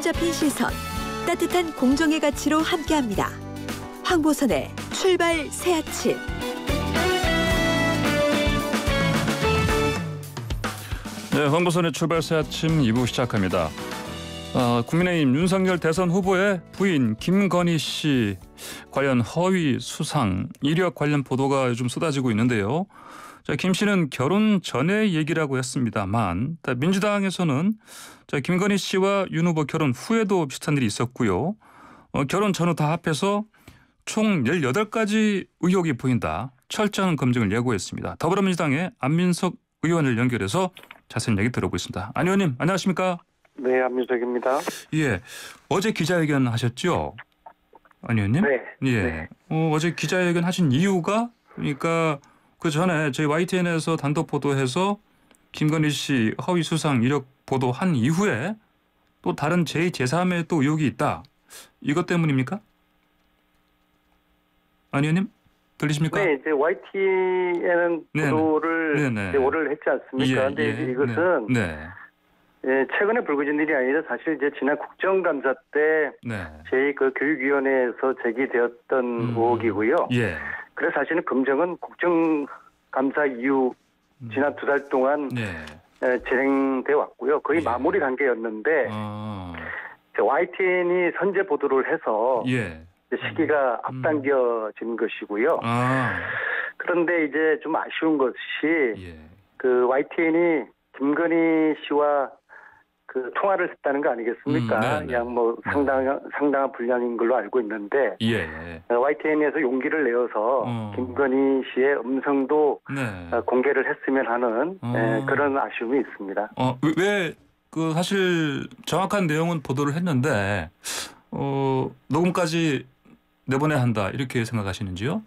잡힌 시선, 따뜻한 공정의 가치로 함께합니다. 황보선의 출발 새 아침. 네, 황보선의 출발 새 아침 2부 시작합니다. 국민의힘 윤석열 대선 후보의 부인 김건희 씨 관련 허위 수상, 이력 관련 보도가 요즘 쏟아지고 있는데요. 김 씨는 결혼 전의 얘기라고 했습니다만 민주당에서는 김건희 씨와 윤 후보 결혼 후에도 비슷한 일이 있었고요. 결혼 전후 다 합해서 총 18가지 의혹이 보인다. 철저한 검증을 예고했습니다. 더불어민주당의 안민석 의원을 연결해서 자세한 얘기 들어보겠습니다. 안 의원님 안녕하십니까? 네, 안민석입니다. 예, 어제 기자회견 하셨죠? 안 의원님? 네. 예. 네. 어제 기자회견 하신 이유가 그러니까 그 전에 저희 YTN에서 단독 보도해서 김건희 씨 허위 수상 이력 보도한 이후에 또 다른 제2, 제3의 또 의혹이 있다. 이것 때문입니까? 안 의원님? 들리십니까? 네, 이제 YTN은 보도를 이제 오늘 했지 않습니까? 그런데 이것은 최근에 불거진 일이 아니라 사실 이제 지난 국정감사 때 제 그 교육위원회에서 제기되었던 의혹이고요. 예. 그래서 사실은 검증은 국정감사 이후 지난 2달 동안 진행돼 왔고요. 거의 마무리 단계였는데 YTN이 선제 보도를 해서 시기가 앞당겨진 것이고요. 그런데 이제 좀 아쉬운 것이 그 YTN이 김건희 씨와 그 통화를 했다는 거 아니겠습니까? 그냥 뭐 상당한 분량인 걸로 알고 있는데 YTN에서 용기를 내어서 김건희 씨의 음성도 공개를 했으면 하는 그런 아쉬움이 있습니다. 왜 그 사실 정확한 내용은 보도를 했는데 녹음까지 내보내야 한다 이렇게 생각하시는지요?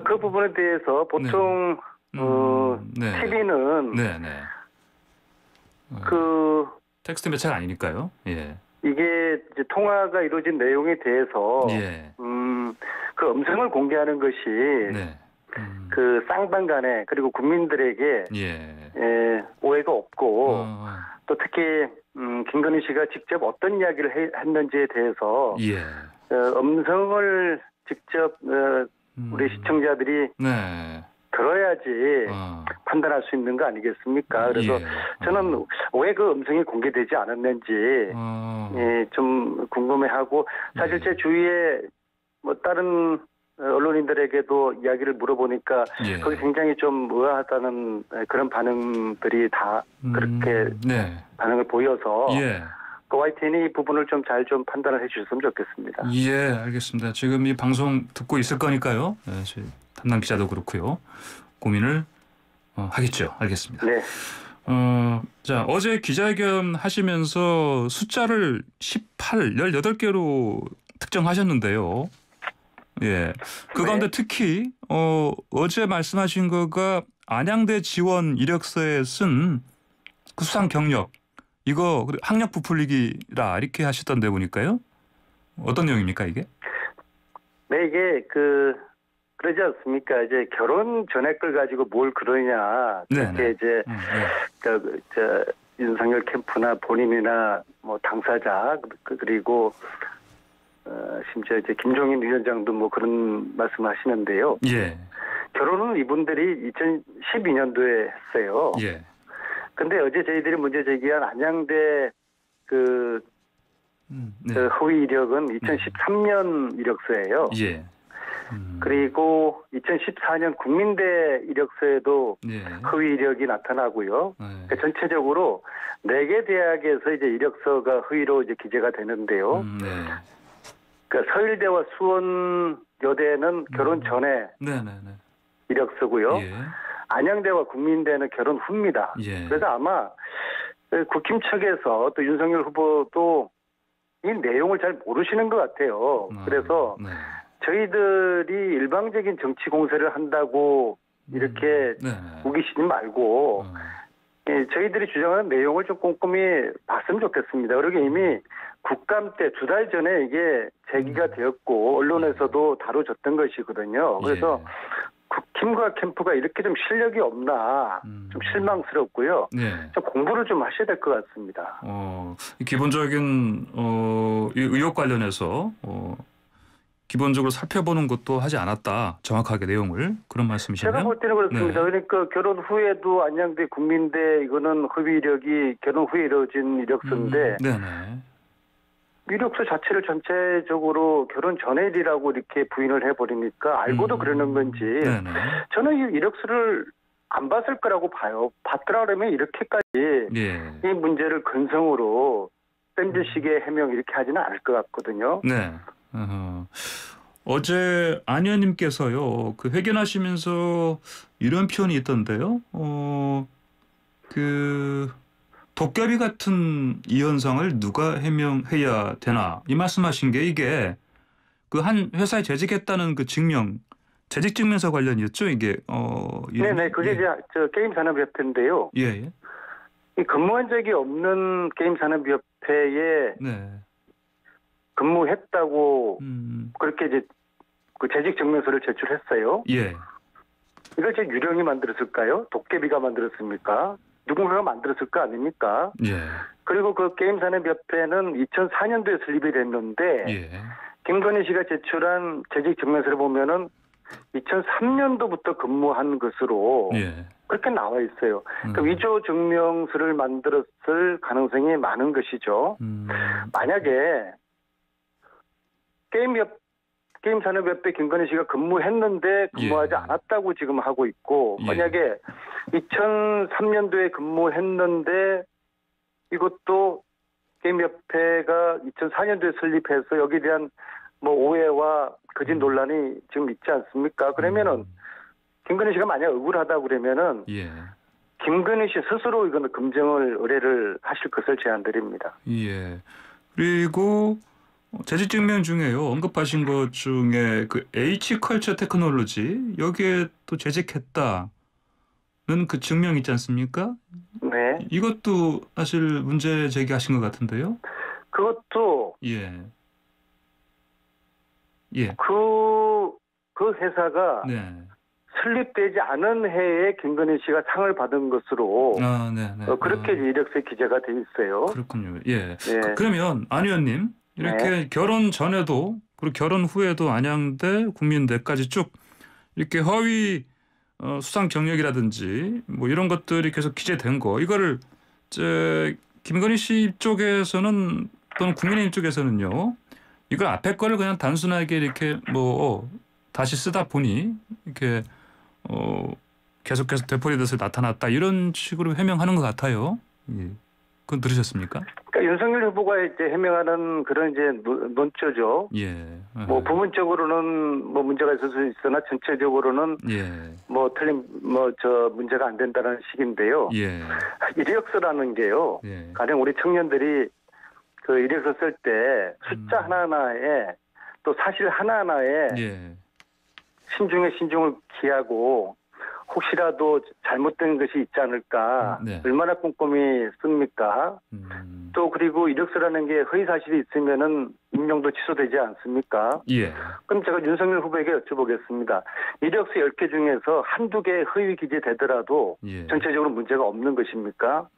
그 부분에 대해서 보통 TV는 그 텍스트 매체가 아니니까요. 예. 이게 이제 통화가 이루어진 내용에 대해서 그 음성을 공개하는 것이 그 쌍방 간에 그리고 국민들에게 오해가 없고 또 특히 김건희 씨가 직접 어떤 이야기를 했는지에 대해서 음성을 직접 우리 시청자들이 들어야지 판단할 수 있는 거 아니겠습니까? 그래서 저는 왜 그 음성이 공개되지 않았는지 좀 궁금해하고 사실 제 주위에 뭐 다른 언론인들에게도 이야기를 물어보니까 거기 굉장히 좀 의아하다는 그런 반응들이 다 그렇게 반응을 보여서 그 YTN이 이 부분을 좀 잘 좀 판단을 해주셨으면 좋겠습니다. 예, 알겠습니다. 지금 이 방송 듣고 있을 거니까요. 저희 담당 기자도 그렇고요. 고민을 하겠죠. 알겠습니다. 네. 자, 어제 기자회견 하시면서 숫자를 18개로 특정하셨는데요. 예. 그 가운데 특히 어제 말씀하신 거가 안양대 지원 이력서에 쓴 그 수상 경력 이거 학력 부풀리기라 이렇게 하셨던데 보니까요. 어떤 내용입니까 이게? 네, 이게 그러지 않습니까? 이제 결혼 전액을 가지고 뭘 그러냐. 그렇게 이제 윤석열 캠프나 본인이나 뭐 당사자 그리고 심지어 이제 김종인 위원장도 뭐 그런 말씀하시는데요. 결혼은 이분들이 2012년도에 했어요. 근데 어제 저희들이 문제 제기한 안양대 그 허위 이력은 2013년 이력서예요. 그리고 2014년 국민대 이력서에도 허위 이력이 나타나고요. 그러니까 전체적으로 4개 대학에서 이제 이력서가 허위로 이제 기재가 되는데요. 그러니까 서울대와 수원여대는 결혼 전에 이력서고요. 안양대와 국민대는 결혼 후입니다. 그래서 아마 국힘 측에서 또 윤석열 후보도 이 내용을 잘 모르시는 것 같아요. 그래서 저희들이 일방적인 정치 공세를 한다고 이렇게 우기시지 말고 저희들이 주장하는 내용을 좀 꼼꼼히 봤으면 좋겠습니다. 그러게 이미 국감 때 2달 전에 이게 제기가 되었고 언론에서도 다뤄졌던 것이거든요. 그래서 팀과 캠프가 이렇게 좀 실력이 없나 좀 실망스럽고요. 네. 좀 공부를 좀 하셔야 될 것 같습니다. 기본적인 이 의혹 관련해서 기본적으로 살펴보는 것도 하지 않았다. 정확하게 내용을. 그런 말씀이시네요. 제가 볼 때는 그렇습니다. 네. 그러니까 결혼 후에도 안양대 국민대 이거는 허위 이력이 결혼 후에 이루어진 이력서인데 네네. 이력서 자체를 전체적으로 결혼 전의 일이라고 이렇게 부인을 해버리니까 알고도 그러는 건지 네네. 저는 이 이력서를 안 봤을 거라고 봐요. 봤더라 그러면 이렇게까지 예. 이 문제를 근성으로 뺀질식의 해명 이렇게 하지는 않을 것 같거든요. 네. 어제 안 의원님께서요, 그 회견하시면서 이런 표현이 있던데요. 도깨비 같은 이 현상을 누가 해명해야 되나 이 말씀하신 게 이게 그 한 회사에 재직했다는 그 재직 증명서 관련이었죠, 이게. 네네, 그게 이제 저 게임산업협회인데요. 예. 이 근무한 적이 없는 게임산업협회에 네. 근무했다고 그렇게 이제 그 재직 증명서를 제출했어요. 예. 이걸 제 유령이 만들었을까요? 도깨비가 만들었습니까? 누군가가 만들었을 거 아닙니까? 예. 그리고 그 게임산업협회는 2004년도에 설립이 됐는데 예. 김건희 씨가 제출한 재직 증명서를 보면은 2003년도부터 근무한 것으로 예. 그렇게 나와 있어요. 그 위조 증명서를 만들었을 가능성이 많은 것이죠. 만약에 게임산업협회 김건희 씨가 근무했는데 근무하지 않았다고 지금 하고 있고 만약에 2003년도에 근무했는데 이것도 게임협회가 2004년도에 설립해서 여기에 대한 뭐 오해와 거짓 논란이 지금 있지 않습니까? 그러면은 김건희 씨가 만약 억울하다고 그러면은 김건희 씨 스스로 이거는 금정을 의뢰를 하실 것을 제안드립니다. 예. 그리고 재직 증명 중에요. 언급하신 것 중에 그 H컬처 테크놀로지 여기에 또 재직했다는 그 증명 있지 않습니까? 네. 이것도 사실 문제 제기하신 것 같은데요. 그것도 예. 그 회사가 설립되지 않은 해에 김건희 씨가 상을 받은 것으로 그렇게 이력서에 기재가 돼 있어요. 그렇군요. 예. 그러면 안 의원님 이렇게 결혼 전에도 그리고 결혼 후에도 안양대 국민대까지 쭉 이렇게 허위 수상 경력이라든지 뭐 이런 것들이 계속 기재된 거 이거를 김건희 씨 쪽에서는 또는 국민의힘 쪽에서는요 이걸 앞에 거를 그냥 단순하게 이렇게 뭐 다시 쓰다 보니 이렇게 계속해서 되풀이돼서 나타났다 이런 식으로 해명하는 것 같아요. 예. 그건 들으셨습니까? 그러니까 윤석열 후보가 이제 해명하는 그런 이제 논조죠. 예. 뭐 부분적으로는 뭐 문제가 있을 수 있으나 전체적으로는 뭐 틀린 문제가 안 된다는 식인데요. 이력서라는 게요. 가령 우리 청년들이 그 이력서 쓸 때 숫자 하나하나에 또 사실 하나하나에 신중을 기하고 혹시라도 잘못된 것이 있지 않을까 얼마나 꼼꼼히 씁니까? 또 그리고 이력서라는 게 허위 사실이 있으면은 임명도 취소되지 않습니까? 그럼 제가 윤석열 후보에게 여쭤보겠습니다. 이력서 10개 중에서 한두 개 허위 기재되더라도 전체적으로 문제가 없는 것입니까?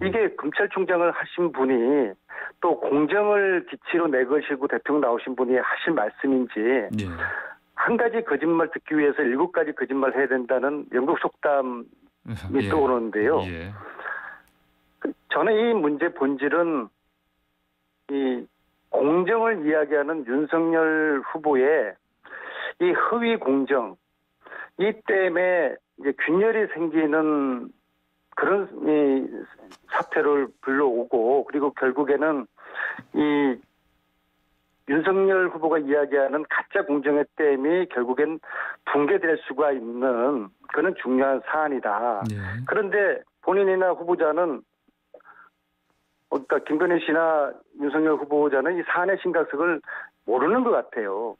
이게 검찰총장을 하신 분이 또 공정을 기치로 내거시고 대통령 나오신 분이 하신 말씀인지 한 가지 거짓말 듣기 위해서 7가지 거짓말 해야 된다는 영국 속담이 떠오르는데요. 저는 이 문제 본질은 이 공정을 이야기하는 윤석열 후보의 이 허위 공정, 이 때문에 이제 균열이 생기는 그런 이 사태를 불러오고 그리고 결국에는 이 윤석열 후보가 이야기하는 가짜 공정의 댐이 결국엔 붕괴될 수가 있는 그런 중요한 사안이다. 그런데 본인이나 후보자는 그러니까 김건희 씨나 윤석열 후보자는 이 사안의 심각성을 모르는 것 같아요.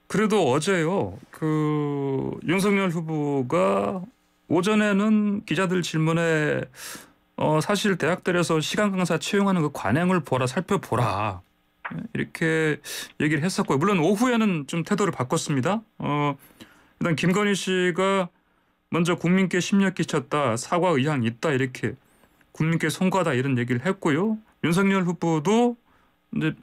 그래도 어제요. 그 윤석열 후보가 오전에는 기자들 질문에 사실 대학들에서 시간 강사 채용하는 그 관행을 살펴보라. 이렇게 얘기를 했었고요. 물론 오후에는 좀 태도를 바꿨습니다. 일단 김건희 씨가 먼저 국민께 심려 끼쳤다. 사과 의향 있다. 이렇게 국민께 송구하다 이런 얘기를 했고요. 윤석열 후보도 이제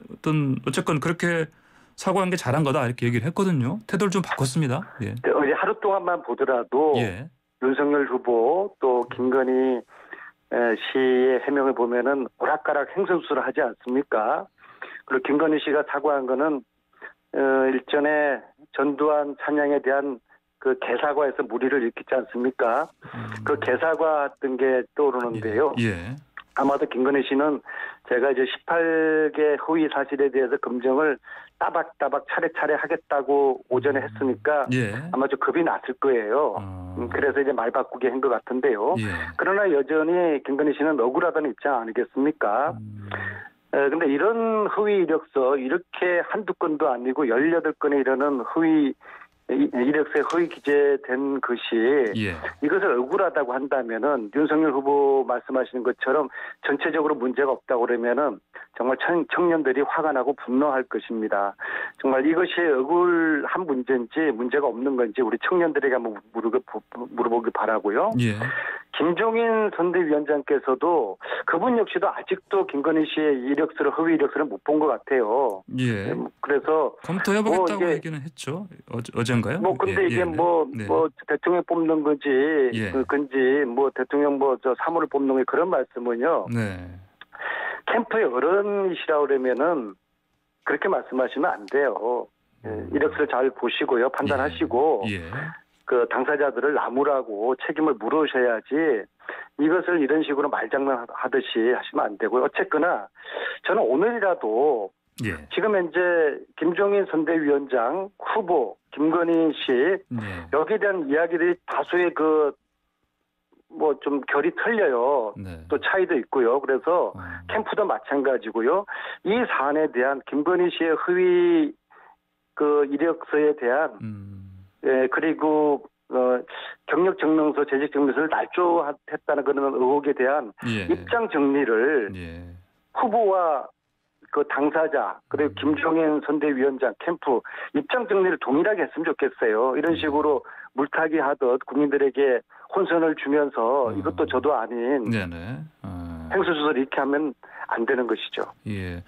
어쨌건 그렇게 사과한 게 잘한 거다 이렇게 얘기를 했거든요. 태도를 좀 바꿨습니다. 예. 어제 하루 동안만 보더라도 예. 윤석열 후보 또 김건희 씨의 해명을 보면은 오락가락 행선수를 하지 않습니까? 그리고 김건희 씨가 사과한 거는 일전에 전두환 찬양에 대한 그 개사과에서 무리를 일으키지 않습니까? 그 개사과했던 게 떠오르는데요. 예. 아마도 김건희 씨는 제가 이제 18개 허위 사실에 대해서 검증을 따박따박 차례차례 하겠다고 오전에 했으니까 예. 아마 좀 겁이 났을 거예요. 그래서 이제 말 바꾸게 한 것 같은데요. 예. 그러나 여전히 김건희 씨는 억울하다는 입장 아니겠습니까? 근데 이런 허위 이력서 이렇게 한두 건도 아니고 18건에 이르는 허위 이력서에 허위 기재된 것이 예. 이것을 억울하다고 한다면은 윤석열 후보 말씀하시는 것처럼 전체적으로 문제가 없다고 그러면은 정말 청년들이 화가 나고 분노할 것입니다. 정말 이것이 억울한 문제인지 문제가 없는 건지 우리 청년들에게 한번 물어보기 바라고요. 예. 김종인 선대위원장께서도 그분 역시도 아직도 김건희 씨의 이력서를 허위 이력서를 못 본 것 같아요. 예. 그래서 검토해보겠다고 얘기는 했죠. 어젠가요? 근데 이게 네. 대통령 뽑는 건지 건지 대통령 저 사무를 뽑는 게 그런 말씀은요. 네. 캠프의 어른이시라 그러면은 그렇게 말씀하시면 안 돼요. 이력서를 잘 보시고요, 판단하시고. 예. 그 당사자들을 나무라고 책임을 물으셔야지 이것을 이런 식으로 말장난하듯이 하시면 안 되고요. 어쨌거나 저는 오늘이라도 지금 현재 김종인 선대위원장 후보 김건희 씨 여기에 대한 이야기들이 다수의 좀 결이 틀려요. 또 차이도 있고요. 그래서 캠프도 마찬가지고요. 이 사안에 대한 김건희 씨의 허위 이력서에 대한 그리고 경력 증명서, 재직 증명서를 날조했다는 그런 의혹에 대한 입장 정리를 후보와 그 당사자 그리고 김종인 선대위원장 캠프 입장 정리를 동일하게 했으면 좋겠어요. 이런 식으로 물타기 하듯 국민들에게 혼선을 주면서 이것도 저도 아닌 행수수설 이렇게 하면 안 되는 것이죠. 예.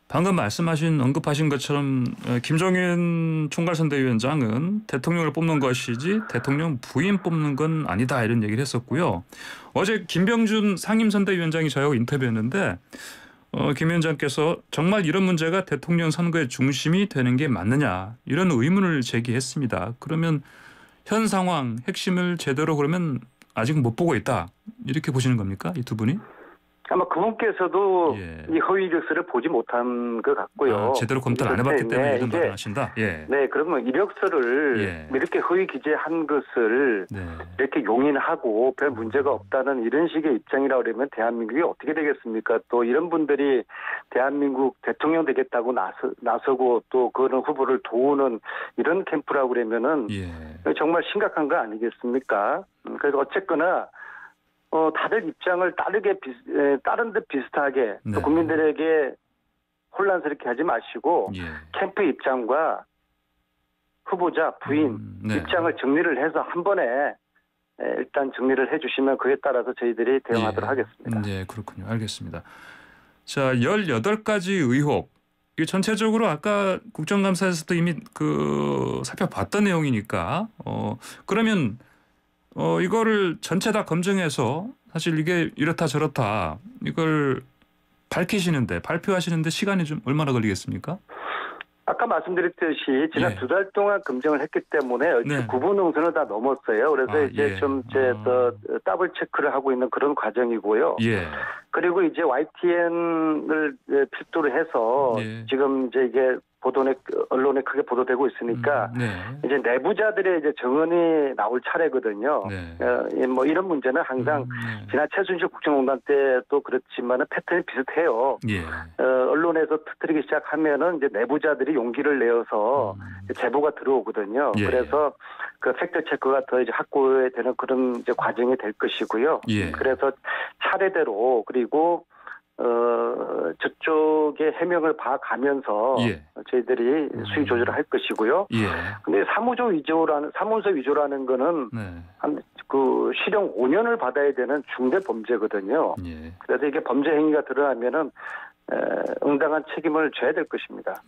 방금 언급하신 것처럼 김종인 총괄선대위원장은 대통령을 뽑는 것이지 대통령 부인 뽑는 건 아니다 이런 얘기를 했었고요. 어제 김병준 상임선대위원장이 저하고 인터뷰했는데 김 위원장께서 정말 이런 문제가 대통령 선거의 중심이 되는 게 맞느냐 이런 의문을 제기했습니다. 그러면 현 상황 핵심을 제대로 그러면 아직 못 보고 있다 이렇게 보시는 겁니까? 이 두 분이? 아마 그분께서도 이 허위 이력서를 보지 못한 것 같고요. 제대로 검토를 안 해봤기 때문에 이런 말을 하신다. 네, 그러면 이력서를 이렇게 허위 기재한 것을 이렇게 용인하고 별 문제가 없다는 이런 식의 입장이라 그러면 대한민국이 어떻게 되겠습니까? 또 이런 분들이 대한민국 대통령 되겠다고 나서고 또 그런 후보를 도우는 이런 캠프라고 그러면은 정말 심각한 거 아니겠습니까? 그래서 어쨌거나 다들 입장을 다른 듯 비슷하게 또 국민들에게 혼란스럽게 하지 마시고 캠프 입장과 후보자 부인 입장을 정리를 해서 한 번에 일단 정리를 해주시면 그에 따라서 저희들이 대응하도록 하겠습니다. 네, 그렇군요. 알겠습니다. 자, 18가지 의혹. 이게 전체적으로 아까 국정감사에서도 이미 살펴봤던 내용이니까 그러면 이거를 전체 다 검증해서 사실 이게 이렇다 저렇다 이걸 발표하시는데 시간이 좀 얼마나 걸리겠습니까? 아까 말씀드렸듯이 지난 2달 동안 검증을 했기 때문에 구분 응선을 다 넘었어요. 그래서 더블 체크를 하고 있는 그런 과정이고요. 그리고 이제 YTN을 필두로 해서 지금 이게 언론에 크게 보도되고 있으니까 이제 내부자들의 이제 증언이 나올 차례거든요. 이런 문제는 항상 지난 최순실 국정농단 때도 그렇지만은 패턴이 비슷해요. 언론에서 터뜨리기 시작하면은 이제 내부자들이 용기를 내어서 제보가 들어오거든요. 그래서 그 팩트 체크가 더 이제 확고되는 그런 이제 과정이 될 것이고요. 그래서 차례대로 그리고 저쪽의 해명을 봐가면서 저희들이 수위 조절을 할 것이고요. 근데 사무소 위조라는 거는 한 그 실형 5년을 받아야 되는 중대 범죄거든요. 그래서 이게 범죄 행위가 드러나면은 응당한 책임을 져야 될 것입니다.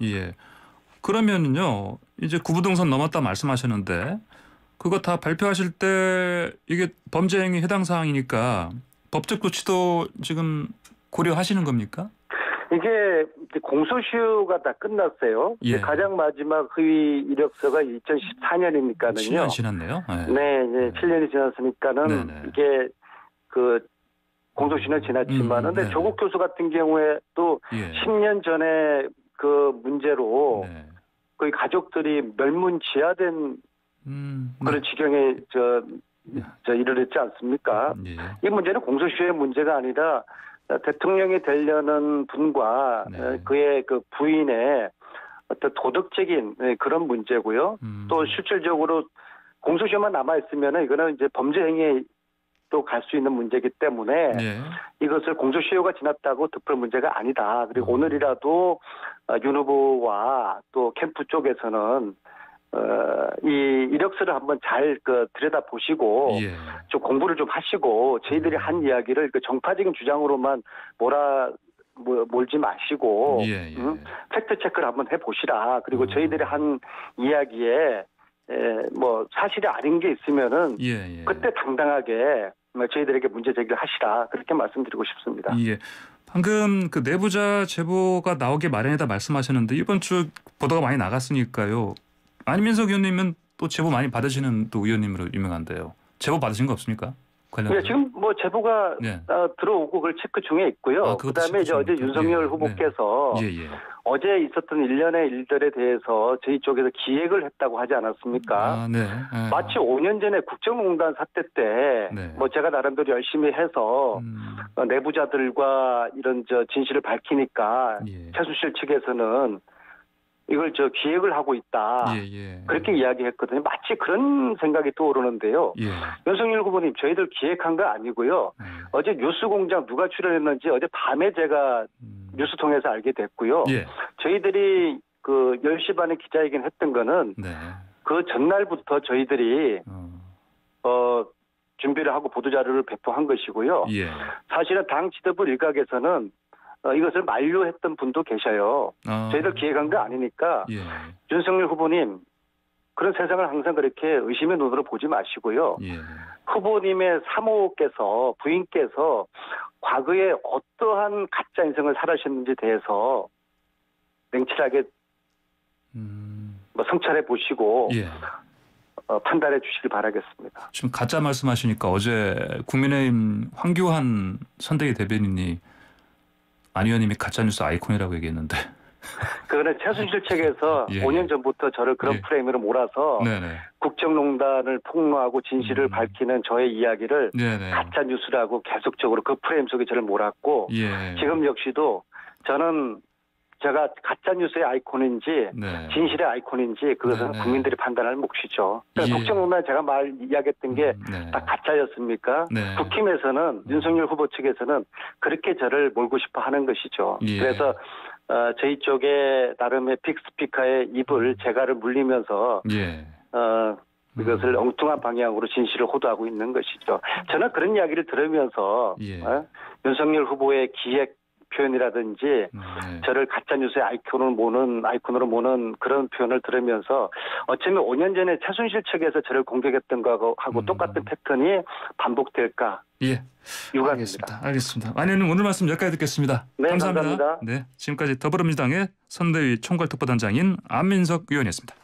그러면요, 이제 구부동선 넘었다 말씀하셨는데 그거 다 발표하실 때 이게 범죄 행위 해당 사항이니까 법적 조치도 지금 고려하시는 겁니까? 이게 공소시효가 다 끝났어요. 가장 마지막 허위 이력서가 2014년이니까는요. 7년 지났네요. 네, 이제 7년이 지났으니까는 이게 그 공소시효는 지났지만, 근데 조국 교수 같은 경우에 또 10년 전에 그 문제로 거의 가족들이 멸문지하된 그런 지경에 이르렀지 않습니까? 이 문제는 공소시효의 문제가 아니라 대통령이 되려는 분과 그의 그 부인의 어떤 도덕적인 그런 문제고요. 또 실질적으로 공소시효만 남아 있으면은 이거는 이제 범죄 행위에 또 갈 수 있는 문제이기 때문에 이것을 공소시효가 지났다고 덮을 문제가 아니다. 그리고 오늘이라도 윤 후보와 또 캠프 쪽에서는 이 이력서를 한번 잘 들여다 보시고 좀 공부를 좀 하시고 저희들이 한 이야기를 그 정파적인 주장으로만 몰지 마시고 팩트 체크를 한번 해보시라. 그리고 저희들이 한 이야기에 뭐 사실이 아닌 게 있으면은 그때 당당하게 저희들에게 문제 제기를 하시라. 그렇게 말씀드리고 싶습니다. 방금 그 내부자 제보가 나오기 마련이다 말씀하셨는데 이번 주 보도가 많이 나갔으니까요. 안민석 의원님은 또 제보 많이 받으시는 또 의원님으로 유명한데요. 제보 받으신 거 없습니까? 네, 지금 뭐 제보가 들어오고 그걸 체크 중에 있고요. 그다음에 이제 어제 윤석열 후보께서 어제 있었던 일련의 일들에 대해서 저희 쪽에서 기획을 했다고 하지 않았습니까? 마치 5년 전에 국정농단 사태 때 뭐 제가 나름대로 열심히 해서 내부자들과 이런 진실을 밝히니까 최순실 측에서는 이걸 기획을 하고 있다. 그렇게 이야기했거든요. 마치 그런 생각이 떠오르는데요. 윤석열 후보님, 저희들 기획한 거 아니고요. 어제 뉴스공장 누가 출연했는지 어제 밤에 제가 뉴스 통해서 알게 됐고요. 저희들이 그 10시 반에 기자회견 했던 거는 그 전날부터 저희들이 준비를 하고 보도자료를 배포한 것이고요. 사실은 당 지도부 일각에서는 이것을 만류했던 분도 계셔요. 저희들 기획한 거 아니니까 윤석열 후보님 그런 세상을 항상 그렇게 의심의 눈으로 보지 마시고요. 후보님의 사모께서 부인께서 과거에 어떠한 가짜 인생을 살아셨는지 대해서 냉철하게 성찰해 보시고 판단해 주시길 바라겠습니다. 지금 가짜 말씀하시니까 어제 국민의힘 황교안 선대위 대변인이 안 의원님이 가짜뉴스 아이콘이라고 얘기했는데. 그거는 최순실 측에서 5년 전부터 저를 그런 프레임으로 몰아서 국정농단을 폭로하고 진실을 밝히는 저의 이야기를 가짜뉴스라고 계속적으로 그 프레임 속에 저를 몰았고 지금 역시도 저는 제가 가짜뉴스의 아이콘인지 진실의 아이콘인지 그것은 국민들이 판단할 몫이죠. 그러니까 국정농단 제가 이야기했던 게 다 가짜였습니까? 국힘에서는 윤석열 후보 측에서는 그렇게 저를 몰고 싶어 하는 것이죠. 그래서 저희 쪽에 나름의 빅스피커의 입을 재갈을 물리면서 이것을 엉뚱한 방향으로 진실을 호도하고 있는 것이죠. 저는 그런 이야기를 들으면서 윤석열 후보의 기획 표현이라든지 저를 가짜뉴스의 아이콘으로 모는 그런 표현을 들으면서 어쩌면 5년 전에 최순실 측에서 저를 공격했던 거하고 똑같은 패턴이 반복될까 유감입니다. 알겠습니다. 안 의원님 오늘 말씀 여기까지 듣겠습니다. 감사합니다. 감사합니다. 네, 지금까지 더불어민주당의 선대위 총괄특보단장인 안민석 의원이었습니다.